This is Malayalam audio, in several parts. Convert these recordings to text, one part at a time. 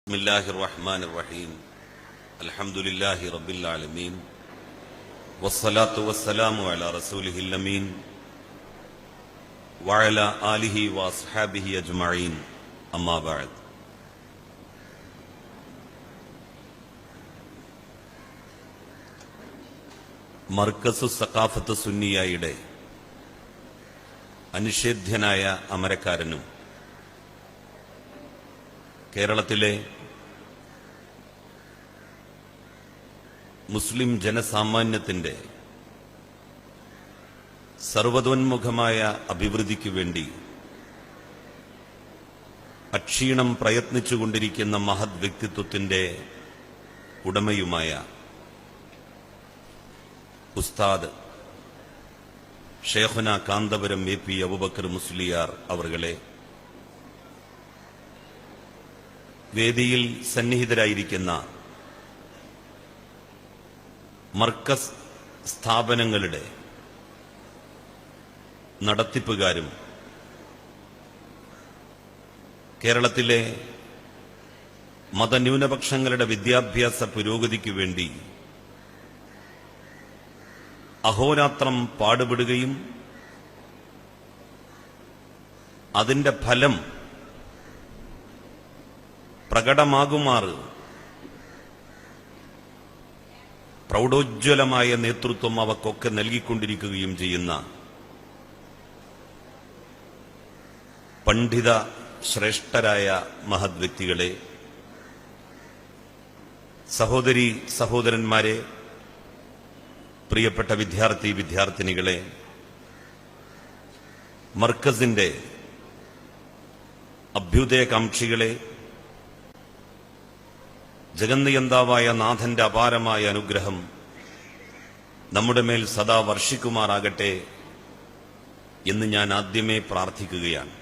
بسم الله الرحمن الرحيم الحمد لله رب العالمين والصلاة والسلام على رسوله الأمين وعلى آله وأصحابه أجمعين أما بعد മർക്കസു സഖാഫത്ത് സുന്നിയയുടെ അനിഷേധ്യനായ അമരക്കാരനും കേരളത്തിലെ മുസ്ലിം ജനസാമാന്യത്തിന്റെ സർവതോന്മുഖമായ അഭിവൃദ്ധിക്കു വേണ്ടി അക്ഷീണം പ്രയത്നിച്ചുകൊണ്ടിരിക്കുന്ന മഹത് വ്യക്തിത്വത്തിന്റെ ഉടമയുമായ ഉസ്താദ് ഷേഖുന കാന്തപുരം എ പി അബൂബക്കർ മുസ്ലിയാർ അവർകളെ, വേദിയിൽ സന്നിഹിതരായിരിക്കുന്ന മർക്കസ് സ്ഥാപനങ്ങളുടെ നടത്തിപ്പുകാരും കേരളത്തിലെ മതന്യൂനപക്ഷങ്ങളുടെ വിദ്യാഭ്യാസ പുരോഗതിക്കു വേണ്ടി അഹോരാത്രം പാടുപെടുകയും അതിന്റെ ഫലം പ്രകടമാകുമാറ് പ്രൗഢോജ്വലമായ നേതൃത്വം അവക്കൊക്കെ നൽകിക്കൊണ്ടിരിക്കുകയും ചെയ്യുന്ന പണ്ഡിത ശ്രേഷ്ഠരായ മഹത് വ്യക്തികളെ, സഹോദരീ സഹോദരന്മാരെ, പ്രിയപ്പെട്ട വിദ്യാർത്ഥിനികളെ, മർക്കസിന്റെ അഭ്യുദയകാംക്ഷികളെ, ജഗന്നിയന്താവായ നാഥന്റെ അപാരമായ അനുഗ്രഹം നമ്മുടെ മേൽ സദാ വർഷിക്കുമാറാകട്ടെ എന്ന് ഞാൻ ആദ്യമേ പ്രാർത്ഥിക്കുകയാണ്.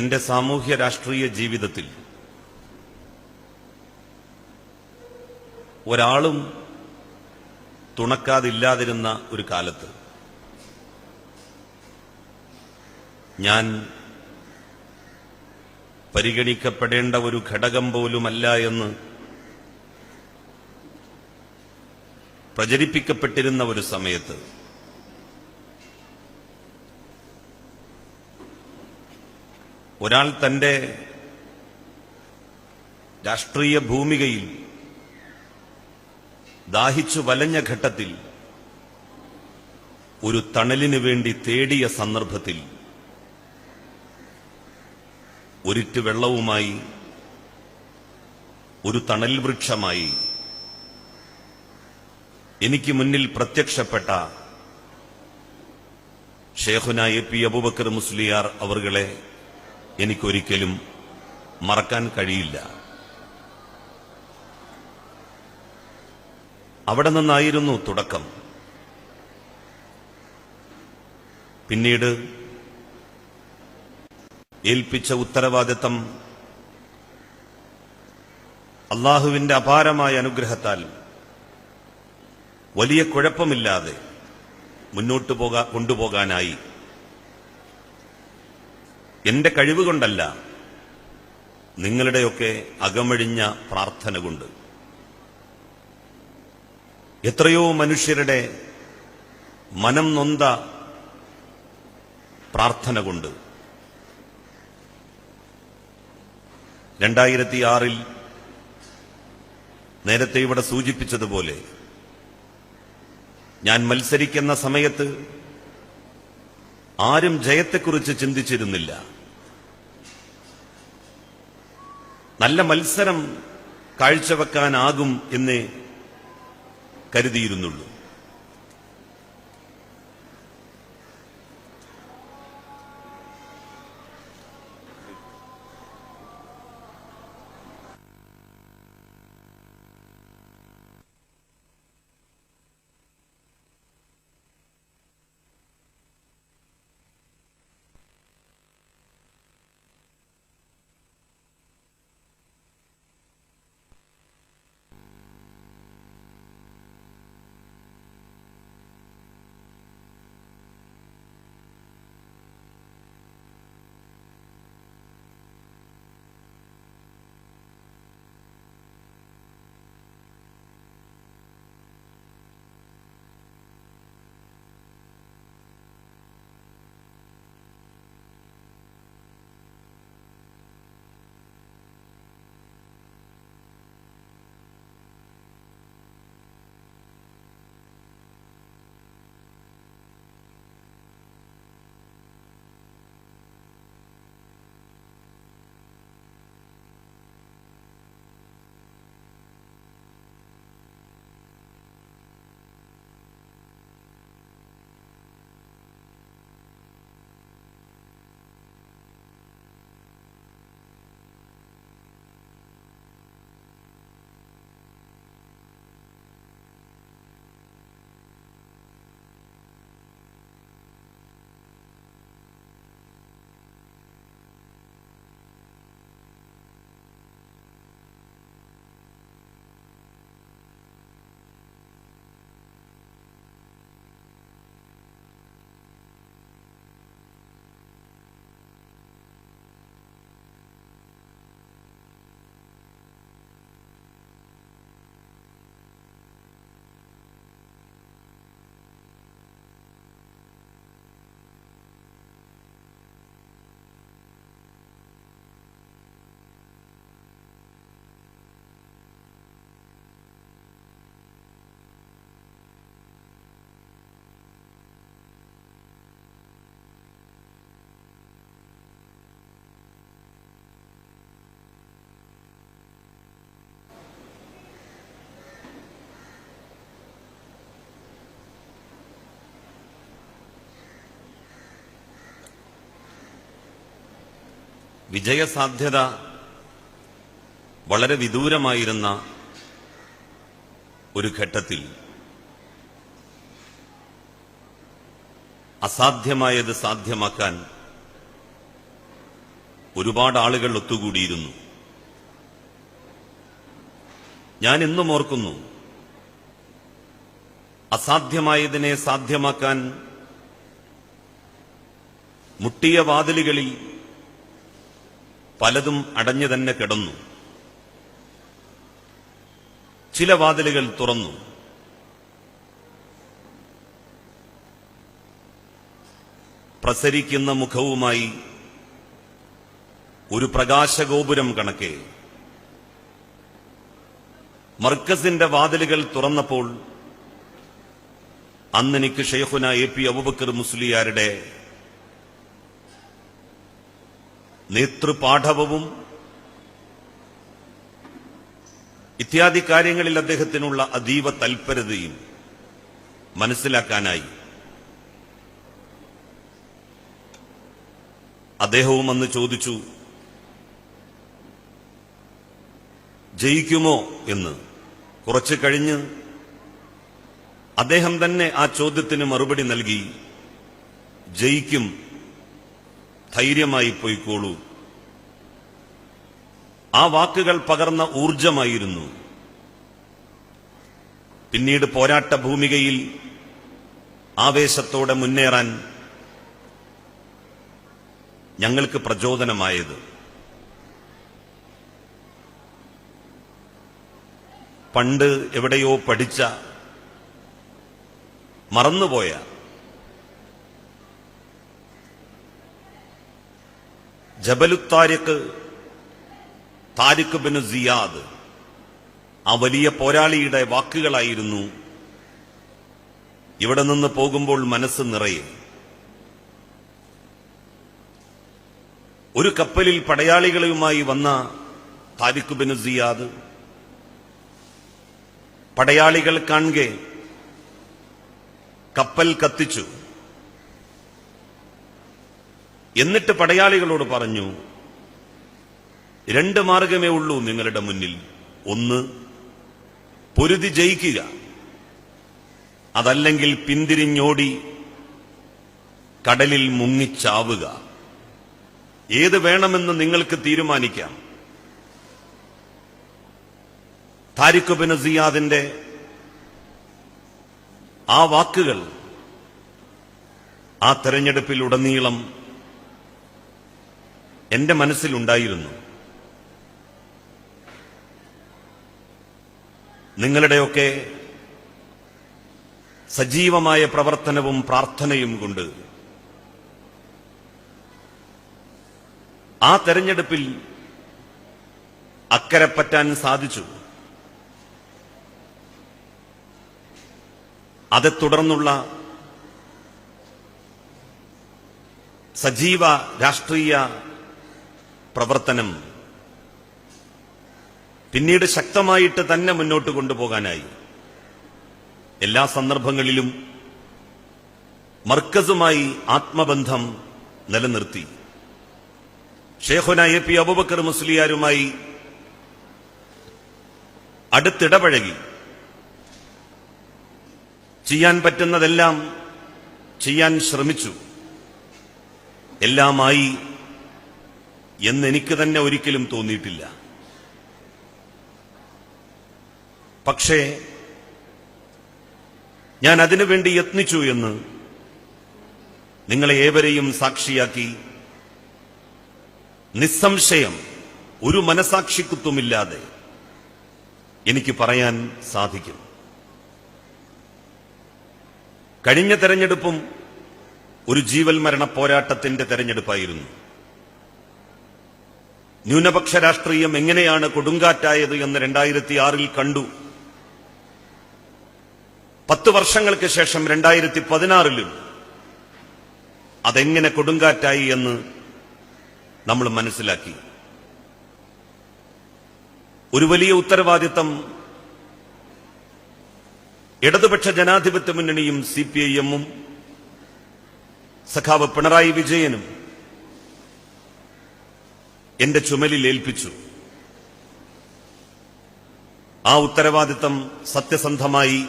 എന്റെ സാമൂഹ്യ രാഷ്ട്രീയ ജീവിതത്തിൽ ഒരാളും തുണക്കാതില്ലാതിരുന്ന ഒരു കാലത്ത് ഞാൻ പരിഗണിക്കപ്പെടേണ്ട ഒരു ഘടകം പോലുമല്ല എന്ന് പ്രചരിപ്പിക്കപ്പെട്ടിരുന്ന ഒരു സമയത്ത് ഒരാൾ തന്റെ രാഷ്ട്രീയ ഭൂമികയിൽ ദാഹിച്ചു വലഞ്ഞ ഘട്ടത്തിൽ ഒരു തണലിനു വേണ്ടി തേടിയ സന്ദർഭത്തിൽ ഒരിറ്റു വെള്ളവുമായി, ഒരു തണൽ വൃക്ഷമായി എനിക്ക് മുന്നിൽ പ്രത്യക്ഷപ്പെട്ട ഷേഖുന എ പി അബൂബക്കർ മുസ്ലിയാർ അവർകളെ എനിക്കൊരിക്കലും മറക്കാൻ കഴിയില്ല. അവിടെ നിന്നായിരുന്നു തുടക്കം. പിന്നീട് ഏൽപ്പിച്ച ഉത്തരവാദിത്തം അള്ളാഹുവിന്റെ അപാരമായ അനുഗ്രഹത്താൽ വലിയ കുഴപ്പമില്ലാതെ മുന്നോട്ട് കൊണ്ടുപോകാനായി. എന്റെ കഴിവുകൊണ്ടല്ല, നിങ്ങളുടെയൊക്കെ അകമഴിഞ്ഞ പ്രാർത്ഥന കൊണ്ട്, എത്രയോ മനുഷ്യരുടെ മനം നൊന്ത പ്രാർത്ഥന കൊണ്ട് 2006 നേരത്തെ ഇവിടെ സൂചിപ്പിച്ചതുപോലെ ഞാൻ മത്സരിക്കുന്ന സമയത്ത് ആരും ജയത്തെക്കുറിച്ച് ചിന്തിച്ചിരുന്നില്ല. നല്ല മത്സരം കാഴ്ചവെക്കാനാകും എന്നേ കരുതിയിരുന്നുള്ളൂ. വിജയസാധ്യത വളരെ വിദൂരമായിരുന്ന ഒരു ഘട്ടത്തിൽ അസാധ്യമായത് സാധ്യമാക്കാൻ ഒരുപാട് ആളുകൾ ഒത്തുകൂടിയിരുന്നു. ഞാൻ എന്നും ഓർക്കുന്നു, അസാധ്യമായതിനെ സാധ്യമാക്കാൻ മുട്ടിയ വാതിലുകളിൽ പലതും അടഞ്ഞു തന്നെ കിടന്നു. ചില വാതിലുകൾ തുറന്നു. പ്രസരിക്കുന്ന മുഖവുമായി ഒരു പ്രകാശഗോപുരം കണക്കെ മർക്കസിന്റെ വാതിലുകൾ തുറന്നപ്പോൾ അന്നെനിക്ക് ഷെയ്ഖുന AP അബൂബക്കർ മുസ്ലിയാരുടെ നേതൃപാഠവും ഇത്യാദി കാര്യങ്ങളിൽ അദ്ദേഹത്തിനുള്ള അതീവ തൽപരതയും മനസ്സിലാക്കാനായി. അദ്ദേഹവും അന്ന് ചോദിച്ചു, ജയിക്കുമോ എന്ന്. കുറച്ചു കഴിഞ്ഞ് അദ്ദേഹം തന്നെ ആ ചോദ്യത്തിന് മറുപടി നൽകി, ജയിക്കും, ധൈര്യമായി പോയിക്കോളൂ. ആ വാക്കുകൾ പകർന്ന ഊർജമായിരുന്നു പിന്നീട് പോരാട്ട ഭൂമികയിൽ ആവേശത്തോടെ മുന്നേറാൻ ഞങ്ങൾക്ക് പ്രചോദനമായത്. പണ്ട് എവിടെയോ പഠിച്ച, മറന്നുപോയ ജബലുത്താരിഖ് താരിഖ് ബിൻ സിയാദ്, ആ വലിയ പോരാളിയുടെ വാക്കുകളായിരുന്നു ഇവിടെ നിന്ന് പോകുമ്പോൾ മനസ്സ് നിറയെ. ഒരു കപ്പലിൽ പടയാളികളുമായി വന്ന താരിഖ് ബിൻ സിയാദ് പടയാളികൾ കാണെ കപ്പൽ കത്തിച്ചു. എന്നിട്ട് പടയാളികളോട് പറഞ്ഞു, രണ്ട് മാർഗമേ ഉള്ളൂ നിങ്ങളുടെ മുന്നിൽ. ഒന്ന്, പൊരുതി ജയിക്കുക, അതല്ലെങ്കിൽ പിന്തിരിഞ്ഞോടി കടലിൽ മുങ്ങിച്ചാവുക. ഏത് വേണമെന്ന് നിങ്ങൾക്ക് തീരുമാനിക്കാം. താരിഖ് ബിൻ സിയാദിന്റെ ആ വാക്കുകൾ ആ തെരഞ്ഞെടുപ്പിൽ ഉടനീളം എന്റെ മനസ്സിലുണ്ടായിരുന്നു. നിങ്ങളുടെയൊക്കെ സജീവമായ പ്രവർത്തനവും പ്രാർത്ഥനയും കൊണ്ട് ആ തെരഞ്ഞെടുപ്പിൽ അക്കരെ പറ്റാൻ സാധിച്ചു. അതേ തുടർന്നുള്ള സജീവ രാഷ്ട്രീയ പ്രവർത്തനം പിന്നീട് ശക്തമായിട്ട് തന്നെ മുന്നോട്ട് കൊണ്ടുപോകാനായി. എല്ലാ സന്ദർഭങ്ങളിലും മർക്കസുമായി ആത്മബന്ധം നിലനിർത്തി. ഷെയ്ഖുന AP അബൂബക്കർ മുസ്ലിയാരുമായി അടുത്തിടപഴകി. ചെയ്യാൻ പറ്റുന്നതെല്ലാം ചെയ്യാൻ ശ്രമിച്ചു. എല്ലാമായി എന്നെനിക്ക് തന്നെ ഒരിക്കലും തോന്നിയിട്ടില്ല. പക്ഷേ ഞാൻ അതിനുവേണ്ടി യത്നിച്ചു എന്ന് നിങ്ങളെ ഏവരെയും സാക്ഷിയാക്കി നിസ്സംശയം ഒരു മനസാക്ഷിക്കുത്തുമില്ലാതെ എനിക്ക് പറയാൻ സാധിക്കും. കഴിഞ്ഞ തെരഞ്ഞെടുപ്പും ഒരു ജീവൽ മരണ പോരാട്ടത്തിന്റെ തെരഞ്ഞെടുപ്പായിരുന്നു. ന്യൂനപക്ഷ രാഷ്ട്രീയം എങ്ങനെയാണ് കൊടുങ്കാറ്റായത് എന്ന് 2006 കണ്ടു. 10 വർഷങ്ങൾക്ക് ശേഷം 2016 അതെങ്ങനെ കൊടുങ്കാറ്റായി എന്ന് നമ്മൾ മനസ്സിലാക്കി. ഒരു വലിയ ഉത്തരവാദിത്തം ഇടതുപക്ഷ ജനാധിപത്യ മുന്നണിയും CPIM-ഉം സഖാവ് പിണറായി വിജയനും എന്റെ ചുമലിൽ ഏൽപ്പിച്ചു. ആ ഉത്തരവാദിത്തം സത്യസന്ധമായി,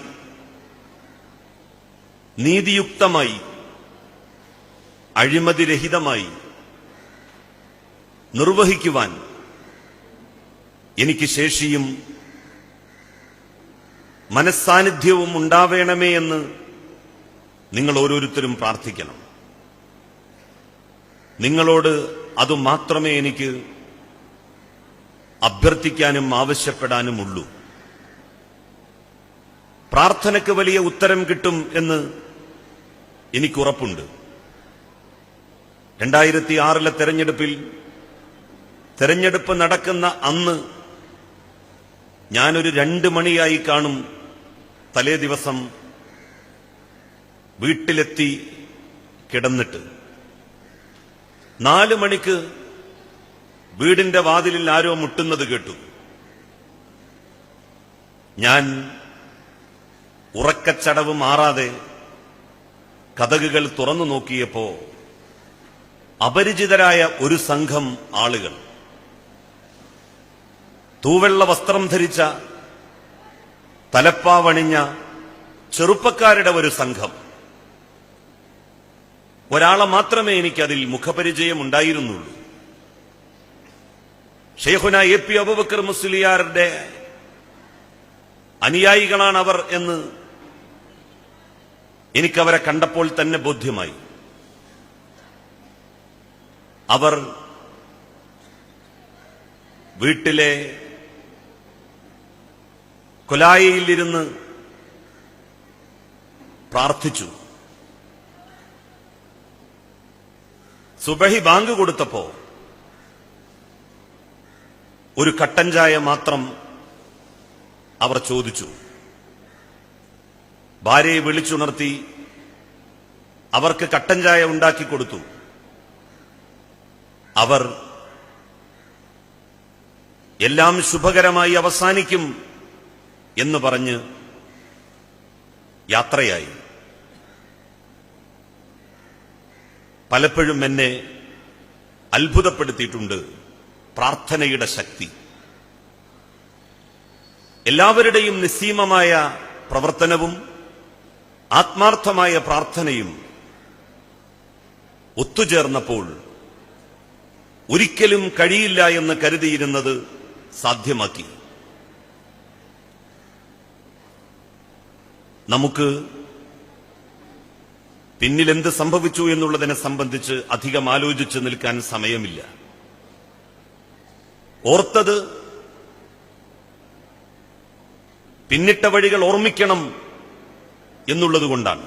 നീതിയുക്തമായി, അഴിമതിരഹിതമായി നിർവഹിക്കുവാൻ എനിക്ക് ശേഷിയും മനസ്സാന്നിധ്യവും ഉണ്ടാവേണമേ എന്ന് നിങ്ങൾ ഓരോരുത്തരും പ്രാർത്ഥിക്കണം. നിങ്ങളോട് അതുമാത്രമേ എനിക്ക് അഭ്യർത്ഥിക്കാനും ആവശ്യപ്പെടാനുമുള്ളൂ. പ്രാർത്ഥനയ്ക്ക് വലിയ ഉത്തരം കിട്ടും എന്ന് എനിക്കുറപ്പുണ്ട്. 2006 തെരഞ്ഞെടുപ്പിൽ തെരഞ്ഞെടുപ്പ് നടക്കുന്ന അന്ന് ഞാനൊരു 2 മണിയായി കാണും തലേ ദിവസം വീട്ടിലെത്തി കിടന്നിട്ട്. 4 മണിക്ക് വീടിന്റെ വാതിലിൽ ആരോ മുട്ടുന്നത് കേട്ടു. ഞാൻ ഉറക്കച്ചടവ് മാറാതെ കതകുകൾ തുറന്നു നോക്കിയപ്പോ അപരിചിതരായ ഒരു സംഘം ആളുകൾ, തൂവെള്ള വസ്ത്രം ധരിച്ച, തലപ്പാവണിഞ്ഞ ചെറുപ്പക്കാരുടെ ഒരു സംഘം. ഒരാളെ മാത്രമേ എനിക്കതിൽ മുഖപരിചയം ഉണ്ടായിരുന്നുള്ളൂ. ഷെയ്ഖുന AP അബൂബക്കർ മുസ്ലിയാരുടെ അനുയായികളാണ് അവർ എന്ന് എനിക്കവരെ കണ്ടപ്പോൾ തന്നെ ബോധ്യമായി. അവർ വീട്ടിലെ കൊലായയിലിരുന്ന് പ്രാർത്ഥിച്ചു. സുബഹി ബാങ്ക് കൊടുത്തപ്പോ ഒരു കട്ടൻ ചായ മാത്രം അവർ ചോദിച്ചു. ഭാര്യയെ വിളിച്ചുണർത്തി അവർക്ക് കട്ടൻ ചായ ഉണ്ടാക്കി കൊടുത്തു. അവർ എല്ലാം ശുഭകരമായി അവസാനിക്കും എന്ന് പറഞ്ഞ് യാത്രയായി. പലപ്പോഴും എന്നെ അത്ഭുതപ്പെടുത്തിയിട്ടുണ്ട് പ്രാർത്ഥനയുടെ ശക്തി. എല്ലാവരുടെയും നിസ്സീമമായ പ്രവർത്തനവും ആത്മാർത്ഥമായ പ്രാർത്ഥനയും ഒത്തുചേർന്നപ്പോൾ ഒരിക്കലും കഴിയില്ല എന്ന് കരുതിയിരുന്നത് സാധ്യമാക്കി. നമുക്ക് പിന്നിലെന്ത് സംഭവിച്ചു എന്നുള്ളതിനെ സംബന്ധിച്ച് അധികം ആലോചിച്ച് നിൽക്കാൻ സമയമില്ല. ഓർത്തത് പിന്നിട്ട വഴികൾ ഓർമ്മിക്കണം എന്നുള്ളതുകൊണ്ടാണ്.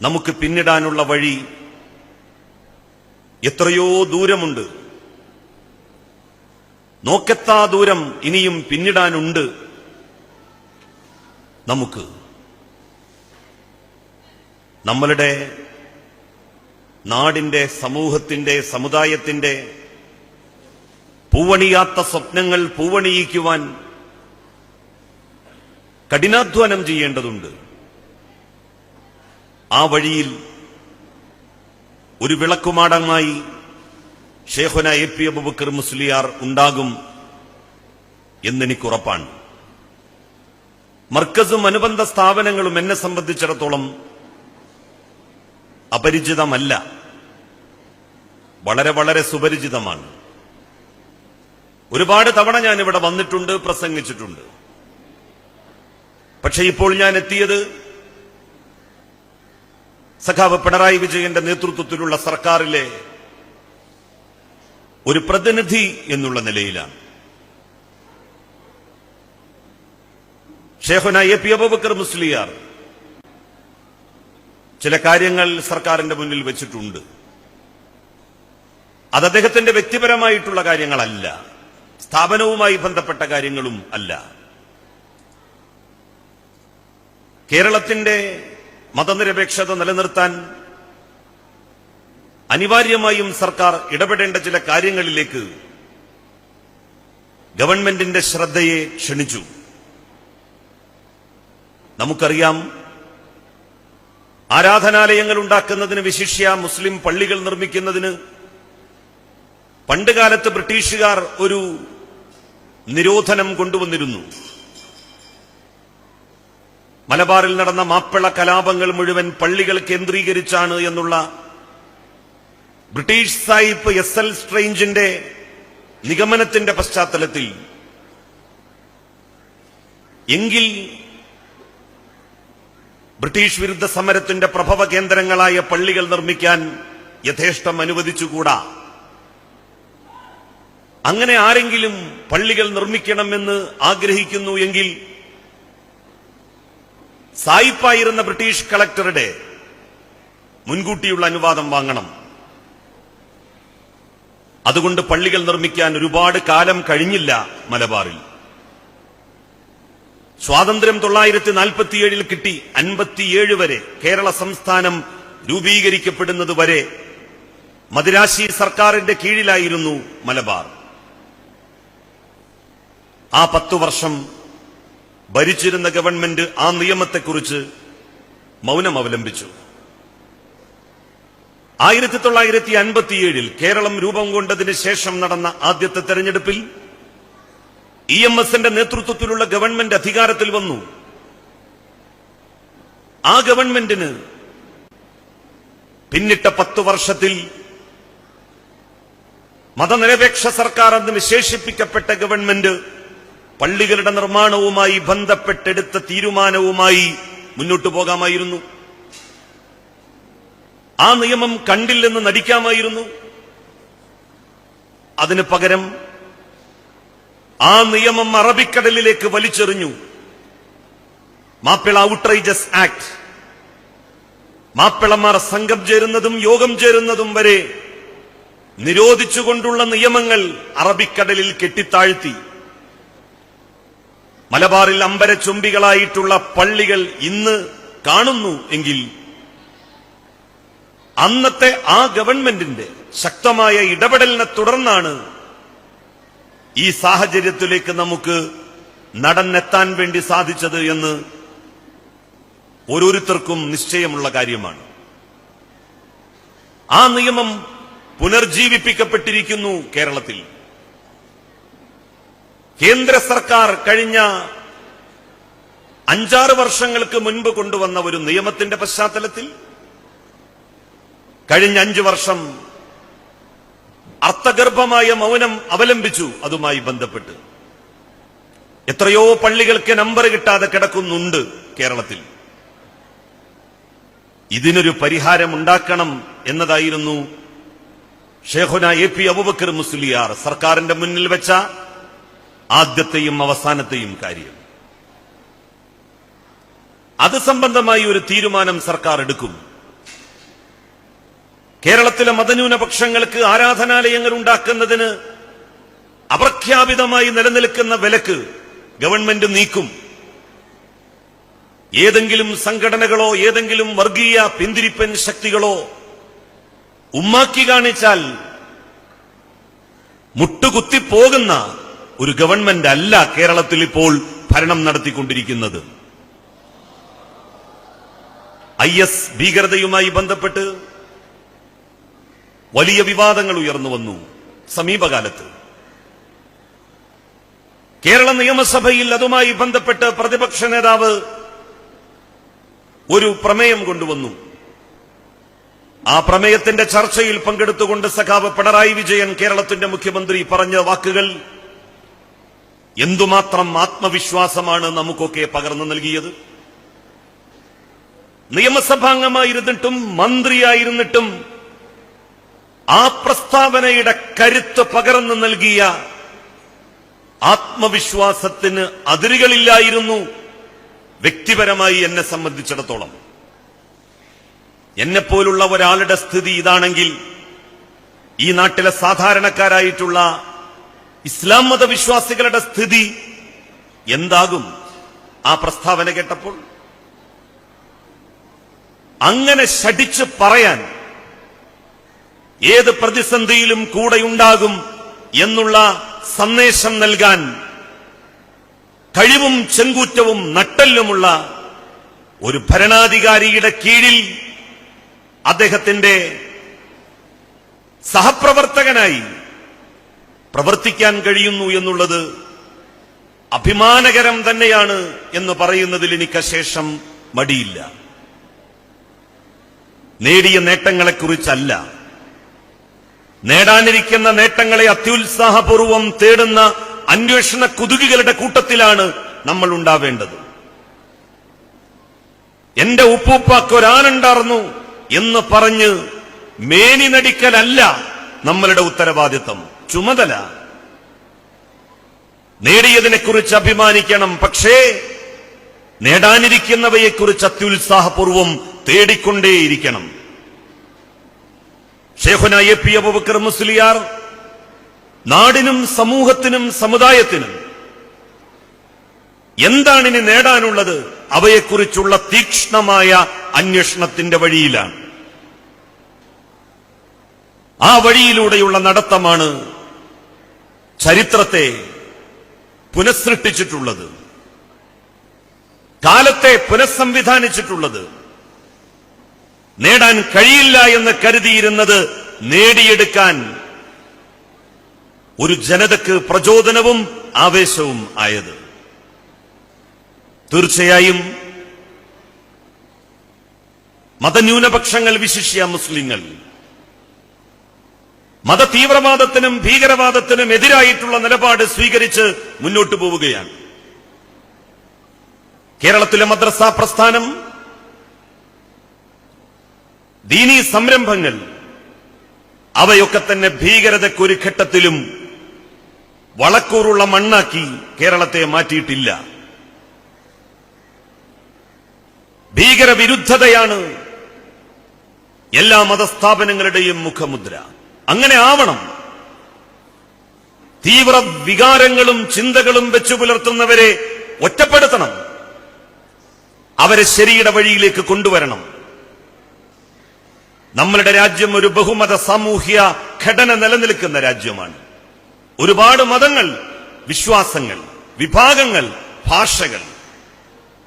നമുക്ക് പിന്നിടാനുള്ള വഴി എത്രയോ ദൂരമുണ്ട്. നോക്കെത്താ ദൂരം ഇനിയും പിന്നിടാനുണ്ട് നമുക്ക്. നമ്മളുടെ നാടിന്റെ, സമൂഹത്തിന്റെ, സമുദായത്തിന്റെ പൂവണിയാത്ത സ്വപ്നങ്ങൾ പൂവണിയിക്കുവാൻ കഠിനാധ്വാനം ചെയ്യേണ്ടതുണ്ട്. ആ വഴിയിൽ ഒരു വിളക്കുമാടമായി ഷെയ്ഖുന AP അബൂബക്കർ മുസ്ലിയാർ ഉണ്ടാകും എന്നെനിക്കുറപ്പാണ്. മർക്കസും അനുബന്ധ സ്ഥാപനങ്ങളും എന്നെ സംബന്ധിച്ചിടത്തോളം അപരിചിതമല്ല, വളരെ വളരെ സുപരിചിതമാണ്. ഒരുപാട് തവണ ഞാൻ ഇവിടെ വന്നിട്ടുണ്ട്, പ്രസംഗിച്ചിട്ടുണ്ട്. പക്ഷെ ഇപ്പോൾ ഞാൻ എത്തിയത് സഖാവ് പിണറായി വിജയന്റെ നേതൃത്വത്തിലുള്ള സർക്കാരിലെ ഒരു പ്രതിനിധി എന്നുള്ള നിലയിലാണ്. ഷെയ്ഖുന AP അബൂബക്കർ മുസ്ലിയാർ ചില കാര്യങ്ങൾ സർക്കാരിന്റെ മുന്നിൽ വെച്ചിട്ടുണ്ട്. അത് അദ്ദേഹത്തിന്റെ വ്യക്തിപരമായിട്ടുള്ള കാര്യങ്ങളല്ല, സ്ഥാപനവുമായി ബന്ധപ്പെട്ട കാര്യങ്ങളും അല്ല. കേരളത്തിന്റെ മതനിരപേക്ഷത നിലനിർത്താൻ അനിവാര്യമായും സർക്കാർ ഇടപെടേണ്ട ചില കാര്യങ്ങളിലേക്ക് ഗവൺമെന്റിന്റെ ശ്രദ്ധയെ ക്ഷണിച്ചു. നമുക്കറിയാം, ആരാധനാലയങ്ങൾ ഉണ്ടാക്കുന്നതിന്, വിശിഷ്യ മുസ്ലിം പള്ളികൾ നിർമ്മിക്കുന്നതിന് പണ്ടുകാലത്ത് ബ്രിട്ടീഷുകാർ ഒരു നിരോധനം കൊണ്ടുവന്നിരുന്നു. മലബാറിൽ നടന്ന മാപ്പിള കലാപങ്ങൾ മുഴുവൻ പള്ളികൾ കേന്ദ്രീകരിച്ചാണ് എന്നുള്ള ബ്രിട്ടീഷ് സാഹിബ് എസ് എൽ സ്ട്രേഞ്ചിന്റെ നിഗമനത്തിന്റെ പശ്ചാത്തലത്തിൽ എങ്കിൽ ബ്രിട്ടീഷ് വിരുദ്ധ സമരത്തിന്റെ പ്രഭവ കേന്ദ്രങ്ങളായ പള്ളികൾ നിർമ്മിക്കാൻ യഥേഷ്ടം അനുവദിച്ചുകൂടാ. അങ്ങനെ ആരെങ്കിലും പള്ളികൾ നിർമ്മിക്കണമെന്ന് ആഗ്രഹിക്കുന്നു എങ്കിൽ സായിപ്പായിരുന്ന ബ്രിട്ടീഷ് കളക്ടറുടെ മുൻകൂട്ടിയുള്ള അനുവാദം വാങ്ങണം. അതുകൊണ്ട് പള്ളികൾ നിർമ്മിക്കാൻ ഒരുപാട് കാലം കഴിഞ്ഞില്ല. മലബാറിൽ സ്വാതന്ത്ര്യം 1947 കിട്ടി. 57 വരെ കേരള സംസ്ഥാനം രൂപീകരിക്കപ്പെടുന്നത് വരെ മദിരാശി സർക്കാരിന്റെ കീഴിലായിരുന്നു മലബാർ. ആ 10 വർഷം ഭരിച്ചിരുന്ന ഗവൺമെന്റ് ആ നിയമത്തെക്കുറിച്ച് മൗനം അവലംബിച്ചു. 1957 കേരളം രൂപം കൊണ്ടതിന് ശേഷം നടന്ന ആദ്യത്തെ തെരഞ്ഞെടുപ്പിൽ EMSന്റെ നേതൃത്വത്തിലുള്ള ഗവൺമെന്റ് അധികാരത്തിൽ വന്നു. ആ ഗവൺമെന്റിന് പിന്നിട്ട 10 വർഷത്തിൽ മതനിരപേക്ഷ സർക്കാർ എന്ന് വിശേഷിപ്പിക്കപ്പെട്ട ഗവൺമെന്റ് പള്ളികളുടെ നിർമ്മാണവുമായി ബന്ധപ്പെട്ടെടുത്ത തീരുമാനവുമായി മുന്നോട്ടു പോകാമായിരുന്നു. ആ നിയമം കണ്ടില്ലെന്ന് നടിക്കാമായിരുന്നു. അതിന് പകരം ആ നിയമം അറബിക്കടലിലേക്ക് വലിച്ചെറിഞ്ഞു. മാപ്പിള ഔട്ട്റേജസ് ആക്ട്, മാപ്പിളമാർ സംഘം ചേരുന്നതും യോഗം ചേരുന്നതും വരെ നിരോധിച്ചുകൊണ്ടുള്ള നിയമങ്ങൾ അറബിക്കടലിൽ കെട്ടിത്താഴ്ത്തി. മലബാറിൽ അമ്പരചുംബികളായിട്ടുള്ള പള്ളികൾ ഇന്ന് കാണുന്നു എങ്കിൽ അന്നത്തെ ആ ഗവൺമെന്റിന്റെ ശക്തമായ ഇടപെടലിനെ തുടർന്നാണ് ഈ സാഹചര്യത്തിലേക്ക് നമുക്ക് നടന്നെത്താൻ വേണ്ടി സാധിച്ചത് എന്ന് ഓരോരുത്തർക്കും നിശ്ചയമുള്ള കാര്യമാണ്. ആ നിയമം പുനർജീവിപ്പിക്കപ്പെട്ടിരിക്കുന്നു കേരളത്തിൽ. കേന്ദ്ര സർക്കാർ കഴിഞ്ഞ 5-6 വർഷങ്ങൾക്ക് മുൻപ് കൊണ്ടുവന്ന ഒരു നിയമത്തിന്റെ പശ്ചാത്തലത്തിൽ കഴിഞ്ഞ 5 വർഷം അർത്ഥഗർഭമായ മൗനം അവലംബിച്ചു. അതുമായി ബന്ധപ്പെട്ട് എത്രയോ പള്ളികൾക്ക് നമ്പർ കിട്ടാതെ കിടക്കുന്നുണ്ട് കേരളത്തിൽ. ഇതിനൊരു പരിഹാരമുണ്ടാക്കണം എന്നതായിരുന്നു ഷേഖുന AP അബൂബക്കർ മുസ്ലിയാർ സർക്കാരിന്റെ മുന്നിൽ വെച്ച ആദ്യത്തെയും അവസാനത്തെയും കാര്യം. അത് സംബന്ധമായി ഒരു തീരുമാനം സർക്കാർ എടുക്കും. കേരളത്തിലെ മതന്യൂനപക്ഷങ്ങൾക്ക് ആരാധനാലയങ്ങൾ ഉണ്ടാക്കുന്നതിന് അപ്രഖ്യാപിതമായി നിലനിൽക്കുന്ന വിലക്ക് ഗവൺമെന്റ് നീക്കും. ഏതെങ്കിലും സംഘടനകളോ ഏതെങ്കിലും വർഗീയ പിന്തിരിപ്പൻ ശക്തികളോ ഉമ്മാക്കി കാണിച്ചാൽ മുട്ടുകുത്തിപ്പോകുന്ന ഒരു ഗവൺമെന്റ് അല്ല കേരളത്തിൽ ഇപ്പോൾ ഭരണം നടത്തിക്കൊണ്ടിരിക്കുന്നത്. IS ഭീകരതയുമായി ബന്ധപ്പെട്ട് വലിയ വിവാദങ്ങൾ ഉയർന്നു വന്നു സമീപകാലത്ത്. കേരള നിയമസഭയിൽ അതുമായി ബന്ധപ്പെട്ട് പ്രതിപക്ഷ നേതാവ് ഒരു പ്രമേയം കൊണ്ടുവന്നു. ആ പ്രമേയത്തിന്റെ ചർച്ചയിൽ പങ്കെടുത്തുകൊണ്ട് സഖാവ് പിണറായി വിജയൻ കേരളത്തിന്റെ മുഖ്യമന്ത്രി പറഞ്ഞ വാക്കുകൾ എന്തുമാത്രം ആത്മവിശ്വാസമാണ് നമുക്കൊക്കെ പകർന്നു നൽകിയത്. നിയമസഭാംഗമായിരുന്നിട്ടും മന്ത്രിയായിരുന്നിട്ടും ആ പ്രസ്താവനയുടെ കരുത്ത് പകർന്നു നൽകിയ ആത്മവിശ്വാസത്തിന് അതിരുകളില്ലായിരുന്നു. വ്യക്തിപരമായി എന്നെ സംബന്ധിച്ചിടത്തോളം എന്നെപ്പോലുള്ള ഒരാളുടെ സ്ഥിതി ഇതാണെങ്കിൽ ഈ നാട്ടിലെ സാധാരണക്കാരായിട്ടുള്ള ഇസ്ലാം മതവിശ്വാസികളുടെ സ്ഥിതി എന്താകും? ആ പ്രസ്താവന കേട്ടപ്പോൾ അങ്ങനെ ശഠിച്ച് പറയാൻ, ഏത് പ്രതിസന്ധിയിലും കൂടെയുണ്ടാകും എന്നുള്ള സന്ദേശം നൽകാൻ കഴിവും ചെങ്കൂറ്റവും നട്ടെല്ലുമുള്ള ഒരു ഭരണാധികാരിയുടെ കീഴിൽ അദ്ദേഹത്തിന്റെ സഹപ്രവർത്തകനായി പ്രവർത്തിക്കാൻ കഴിയുന്നു എന്നുള്ളത് അഭിമാനകരം തന്നെയാണ് എന്ന് പറയുന്നതിൽ എനിക്ക് ശേഷം മടിയില്ല. നേടിയ നേട്ടങ്ങളെക്കുറിച്ചല്ല, നേടാനിരിക്കുന്ന നേട്ടങ്ങളെ അത്യുത്സാഹപൂർവം തേടുന്ന അന്വേഷണ കുതുകികളുടെ കൂട്ടത്തിലാണ് നമ്മൾ ഉണ്ടാവേണ്ടത്. എന്റെ ഉപ്പൂപ്പാക്കൊരാനുണ്ടാർന്നു എന്ന് പറഞ്ഞ് മേനി നടിക്കലല്ല നമ്മളുടെ ഉത്തരവാദിത്വം, ചുമതല. നേടിയതിനെക്കുറിച്ച് അഭിമാനിക്കണം, പക്ഷേ നേടാനിരിക്കുന്നവയെക്കുറിച്ച് അത്യുത്സാഹപൂർവം തേടിക്കൊണ്ടേയിരിക്കണം. ശൈഖുന എ പി അബൂബക്കർ മുസ്ലിയാർ നാടിനും സമൂഹത്തിനും സമുദായത്തിനും എന്താണിനി നേടാനുള്ളത്, അവയെക്കുറിച്ചുള്ള തീക്ഷ്ണമായ അന്വേഷണത്തിന്റെ വഴിയിലാണ്. ആ വഴിയിലൂടെയുള്ള നടത്തമാണ് ചരിത്രത്തെ പുനഃസൃഷ്ടിച്ചിട്ടുള്ളത്, കാലത്തെ പുനഃസംവിധാനിച്ചിട്ടുള്ളത്. നേടാൻ കഴിയില്ല എന്ന് കരുതിയിരുന്നത് നേടിയെടുക്കാൻ ഒരു ജനതയ്ക്ക് പ്രചോദനവും ആവേശവും ആയത്. തീർച്ചയായും മതന്യൂനപക്ഷങ്ങൾ, വിശിഷ്യ മുസ്ലിങ്ങൾ, മതതീവ്രവാദത്തിനും ഭീകരവാദത്തിനും എതിരായിട്ടുള്ള നിലപാട് സ്വീകരിച്ച് മുന്നോട്ടു പോവുകയാണ്. കേരളത്തിലെ മദ്രസ പ്രസ്ഥാനം, ദീനീ സംരംഭങ്ങൾ, അവയൊക്കെ തന്നെ ഭീകരതയ്ക്കൊരു ഘട്ടത്തിലും വളക്കൂറുള്ള മണ്ണാക്കി കേരളത്തെ മാറ്റിയിട്ടില്ല. ഭീകരവിരുദ്ധതയാണ് എല്ലാ മതസ്ഥാപനങ്ങളുടെയും മുഖമുദ്ര. അങ്ങനെ ആവണം. തീവ്ര വികാരങ്ങളും ചിന്തകളും വെച്ചു പുലർത്തുന്നവരെ ഒറ്റപ്പെടുത്തണം, അവരെ ശരിയുടെ വഴിയിലേക്ക് കൊണ്ടുവരണം. നമ്മളുടെ രാജ്യം ഒരു ബഹുമത സാമൂഹ്യ ഘടന നിലനിൽക്കുന്ന രാജ്യമാണ്. ഒരുപാട് മതങ്ങൾ, വിശ്വാസങ്ങൾ, വിഭാഗങ്ങൾ, ഭാഷകൾ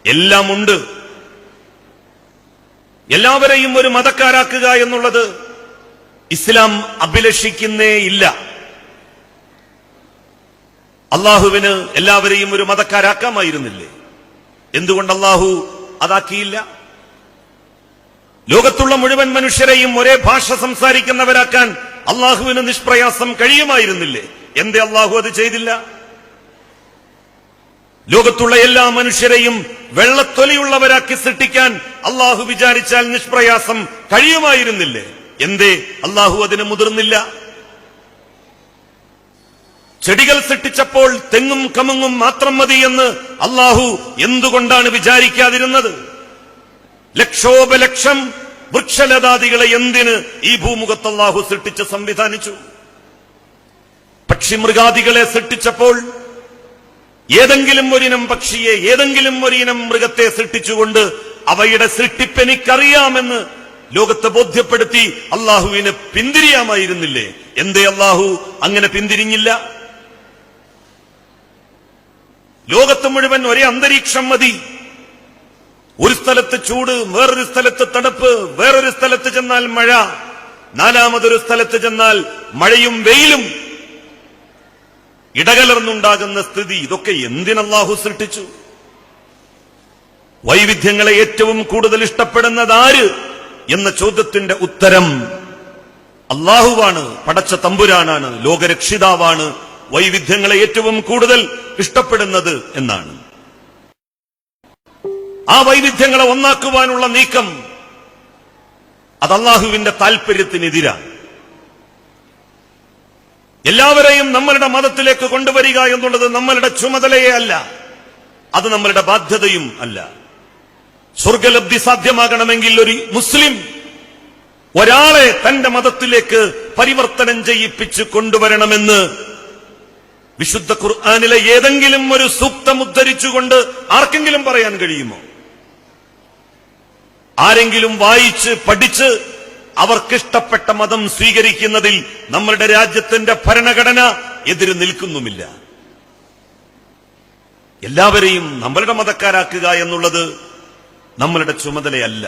എല്ലാം ഉണ്ട്. എല്ലാവരെയും ഒരു മതക്കാരാക്കുക എന്നുള്ളത് ഇസ്ലാം അഭിലഷിക്കുന്നേയില്ല. അള്ളാഹുവിന് എല്ലാവരെയും ഒരു മതക്കാരാക്കാമായിരുന്നില്ലേ? എന്തുകൊണ്ട് അള്ളാഹു അതാക്കിയില്ല? ലോകത്തുള്ള മുഴുവൻ മനുഷ്യരെയും ഒരേ ഭാഷ സംസാരിക്കുന്നവരാക്കാൻ അള്ളാഹുവിന് നിഷ്പ്രയാസം കഴിയുമായിരുന്നില്ലേ? എന്തേ അള്ളാഹു അത് ചെയ്തില്ല? ലോകത്തുള്ള എല്ലാ മനുഷ്യരെയും വെള്ളത്തൊലിയുള്ളവരാക്കി സൃഷ്ടിക്കാൻ അള്ളാഹു വിചാരിച്ചാൽ നിഷ്പ്രയാസം കഴിയുമായിരുന്നില്ലേ? എന്തേ അള്ളാഹു അതിന് മുതിർന്നില്ല? ചെടികൾ സൃഷ്ടിച്ചപ്പോൾ തെങ്ങും കമുങ്ങും മാത്രം മതി എന്ന് അള്ളാഹു എന്തുകൊണ്ടാണ് വിചാരിക്കാതിരുന്നത്? ലക്ഷോപലക്ഷം വൃക്ഷലതാദികളെ എന്തിന് ഈ ഭൂമുഖത്ത് അള്ളാഹു സൃഷ്ടിച്ച് സംവിധാനിച്ചു? പക്ഷിമൃഗാദികളെ സൃഷ്ടിച്ചപ്പോൾ ഏതെങ്കിലും ഒരിനം പക്ഷിയെ, ഏതെങ്കിലും ഒരിനം മൃഗത്തെ സൃഷ്ടിച്ചുകൊണ്ട് അവയുടെ സൃഷ്ടിപ്പ് എനിക്കറിയാമെന്ന് ലോകത്തെ ബോധ്യപ്പെടുത്തി അള്ളാഹുവിന് പിന്തിരിയാമായിരുന്നില്ലേ? എന്തേ അള്ളാഹു അങ്ങനെ പിന്തിരിഞ്ഞില്ല? ലോകത്ത് മുഴുവൻ ഒരേ അന്തരീക്ഷം മതി. ഒരു സ്ഥലത്ത് ചൂട്, വേറൊരു സ്ഥലത്ത് തണുപ്പ്, വേറൊരു സ്ഥലത്ത് ചെന്നാൽ മഴ, നാലാമതൊരു സ്ഥലത്ത് ചെന്നാൽ മഴയും വെയിലും ഇടകലർന്നുണ്ടാകുന്ന സ്ഥിതി. ഇതൊക്കെ എന്തിനല്ലാഹു സൃഷ്ടിച്ചു? വൈവിധ്യങ്ങളെ ഏറ്റവും കൂടുതൽ ഇഷ്ടപ്പെടുന്നത് ആര് എന്ന ചോദ്യത്തിന്റെ ഉത്തരം അല്ലാഹുവാണ്, പടച്ച തമ്പുരാനാണ്, ലോകരക്ഷിതാവാണ് വൈവിധ്യങ്ങളെ ഏറ്റവും കൂടുതൽ ഇഷ്ടപ്പെടുന്നത് എന്നാണ്. ആ വൈവിധ്യങ്ങളെ ഒന്നാക്കുവാനുള്ള നീക്കം അത് അല്ലാഹുവിന്റെ താൽപര്യത്തിനെതിരാണ്. എല്ലാവരെയും നമ്മളുടെ മതത്തിലേക്ക് കൊണ്ടുവരിക എന്നുള്ളത് നമ്മളുടെ ചുമതലയേ അല്ല, അത് നമ്മളുടെ ബാധ്യതയും അല്ല. സ്വർഗലബ്ധി സാധ്യമാകണമെങ്കിൽ ഒരു മുസ്ലിം ഒരാളെ തന്റെ മതത്തിലേക്ക് പരിവർത്തനം ചെയ്യിപ്പിച്ച് കൊണ്ടുവരണമെന്ന് വിശുദ്ധ ഖുർആനിലെ ഏതെങ്കിലും ഒരു സൂക്തം ഉദ്ധരിച്ചുകൊണ്ട് ആർക്കെങ്കിലും പറയാൻ കഴിയുമോ? ആരെങ്കിലും വായിച്ച് പഠിച്ച് അവർക്കിഷ്ടപ്പെട്ട മതം സ്വീകരിക്കുന്നതിൽ നമ്മളുടെ രാജ്യത്തിന്റെ ഭരണഘടന എതിര് നിൽക്കുന്നുമില്ല. എല്ലാവരെയും നമ്മളുടെ മതക്കാരാക്കുക എന്നുള്ളത് നമ്മളുടെ ചുമതലയല്ല.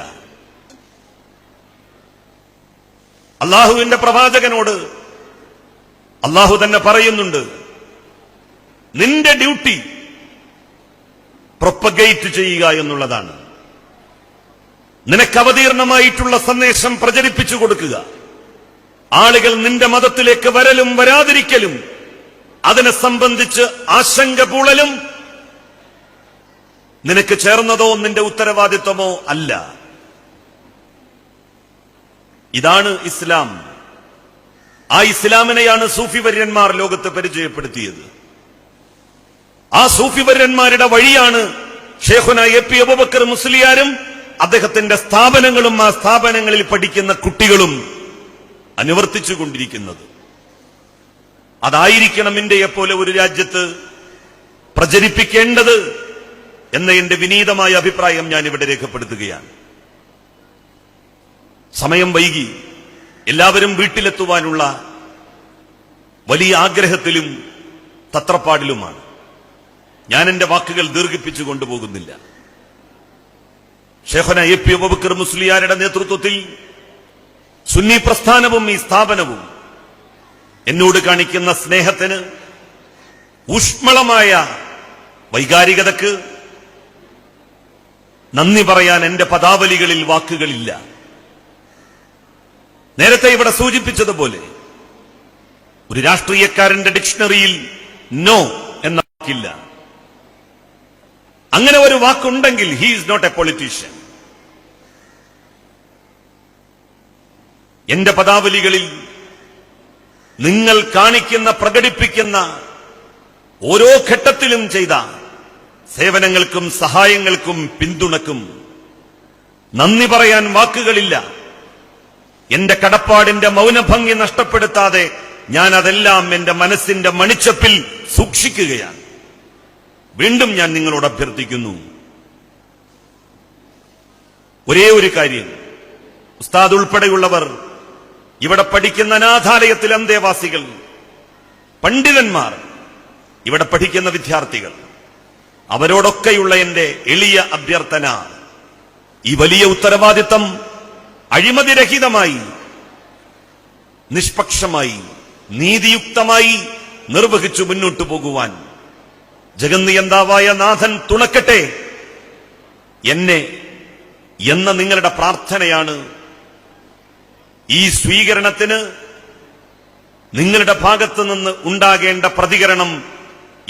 അള്ളാഹുവിന്റെ പ്രവാചകനോട് അള്ളാഹു തന്നെ പറയുന്നുണ്ട്, നിന്റെ ഡ്യൂട്ടി പ്രൊപ്പഗേറ്റ് ചെയ്യുക എന്നുള്ളതാണ്. നിനക്ക് അവതീർണമായിട്ടുള്ള സന്ദേശം പ്രചരിപ്പിച്ചു കൊടുക്കുക. ആളുകൾ നിന്റെ മതത്തിലേക്ക് വരലും വരാതിരിക്കലും അതിനെ സംബന്ധിച്ച് ആശങ്ക പൂളലും നിനക്ക് ചേർന്നതോ നിന്റെ ഉത്തരവാദിത്വമോ അല്ല. ഇതാണ് ഇസ്ലാം. ആ ഇസ്ലാമിനെയാണ് സൂഫി വര്യന്മാർ ലോകത്ത് പരിചയപ്പെടുത്തിയത്. ആ സൂഫി വര്യന്മാരുടെ വഴിയാണ് ഷേഖുന എ പി അബൂബക്കർ മുസ്ലിയാരും അദ്ദേഹത്തിന്റെ സ്ഥാപനങ്ങളും ആ സ്ഥാപനങ്ങളിൽ പഠിക്കുന്ന കുട്ടികളും അനുവർത്തിച്ചുകൊണ്ടിരിക്കുന്നത്. അതായിരിക്കണം ഇന്ത്യയെപ്പോലെ ഒരു രാജ്യത്ത് പ്രചരിപ്പിക്കേണ്ടത് എന്ന എന്റെ വിനീതമായ അഭിപ്രായം ഞാൻ ഇവിടെ രേഖപ്പെടുത്തുകയാണ്. സമയം വൈകി, എല്ലാവരും വീട്ടിലെത്തുവാനുള്ള വലിയ ആഗ്രഹത്തിലും തത്രപ്പാടിലുമാണ്. ഞാൻ എന്റെ വാക്കുകൾ ദീർഘിപ്പിച്ചു കൊണ്ടുപോകുന്നില്ല. ഷേഖുന എ പി അബൂബക്കർ മുസ്ലിയാരുടെ നേതൃത്വത്തിൽ സുന്നി പ്രസ്ഥാനവും ഈ സ്ഥാപനവും എന്നോട് കാണിക്കുന്ന സ്നേഹത്തിന്, ഊഷ്മളമായ വൈകാരികതക്ക് നന്ദി പറയാൻ എന്റെ പദാവലികളിൽ വാക്കുകളില്ല. നേരത്തെ ഇവിടെ സൂചിപ്പിച്ചതുപോലെ ഒരു രാഷ്ട്രീയക്കാരന്റെ ഡിക്ഷണറിയിൽ നോ എന്ന വാക്കില്ല. അങ്ങനെ ഒരു വാക്കുണ്ടെങ്കിൽ he is not a politician. എന്റെ പദാവലികളിൽ നിങ്ങൾ കാണിക്കുന്ന, പ്രകടിപ്പിക്കുന്ന ഓരോ ഘട്ടത്തിലും ചെയ്ത സേവനങ്ങൾക്കും സഹായങ്ങൾക്കും പിന്തുണക്കും നന്ദി പറയാൻ വാക്കുകളില്ല. എന്റെ കടപ്പാടിന്റെ മൗനഭംഗി നഷ്ടപ്പെടുത്താതെ ഞാൻ അതെല്ലാം എന്റെ മനസ്സിന്റെ മണിച്ചപ്പിൽ സൂക്ഷിക്കുകയാണ്. വീണ്ടും ഞാൻ നിങ്ങളോട് അഭ്യർത്ഥിക്കുന്നു, ഒരേ ഒരു കാര്യം, ഉസ്താദ് ഉൾപ്പെടെയുള്ളവർ, ഇവിടെ പഠിക്കുന്ന അനാഥാലയത്തിൽ അന്തേവാസികൾ, പണ്ഡിതന്മാർ, ഇവിടെ പഠിക്കുന്ന വിദ്യാർത്ഥികൾ, അവരോടൊക്കെയുള്ള എന്റെ എളിയ അഭ്യർത്ഥന, ഈ വലിയ ഉത്തരവാദിത്തം അഴിമതിരഹിതമായി, നിഷ്പക്ഷമായി, നീതിയുക്തമായി നിർവഹിച്ചു മുന്നോട്ടു പോകുവാൻ ജഗന്നിയന്താവായ നാഥൻ തുണക്കട്ടെ എന്നെ എന്ന നിങ്ങളുടെ പ്രാർത്ഥനയാണ് ഈ സ്വീകരണത്തിന് നിങ്ങളുടെ ഭാഗത്തു നിന്ന് ഉണ്ടാകേണ്ട പ്രതികരണം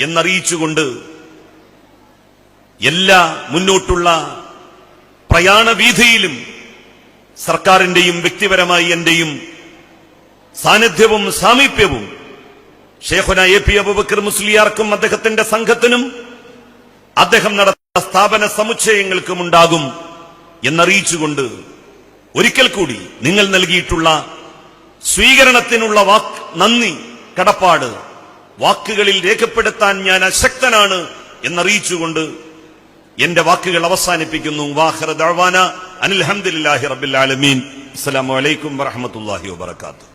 എന്നറിയിച്ചുകൊണ്ട് എല്ലാ മുന്നോട്ടുള്ള പ്രയാണവീഥിയിലും സർക്കാരിന്റെയും വ്യക്തിപരമായി എന്റെയും സാന്നിധ്യവും സാമീപ്യവും ഷേഖുന എ പി അബൂബക്കർ മുസ്ലിയാർക്കും അദ്ദേഹത്തിന്റെ സംഘത്തിനും അദ്ദേഹം നടത്തുന്ന സ്ഥാപന സമുച്ചയങ്ങൾക്കും ഉണ്ടാകും എന്നറിയിച്ചുകൊണ്ട് ഒരിക്കൽ കൂടി നിങ്ങൾ നൽകിയിട്ടുള്ള സ്വീകരണത്തിനുള്ള നന്ദി, കടപ്പാട് വാക്കുകളിൽ രേഖപ്പെടുത്താൻ ഞാൻ അശക്തനാണ് എന്നറിയിച്ചുകൊണ്ട് എന്റെ വാക്കുകൾ അവസാനിപ്പിക്കുന്നു. വാഖിറ ദഅ്വാന അനിൽ ഹംദുലില്ലാഹി റബ്ബിൽ ആലമീൻ. അസ്സലാമു അലൈക്കും വറഹ്മത്തുള്ളാഹി വബറകാതുഹു.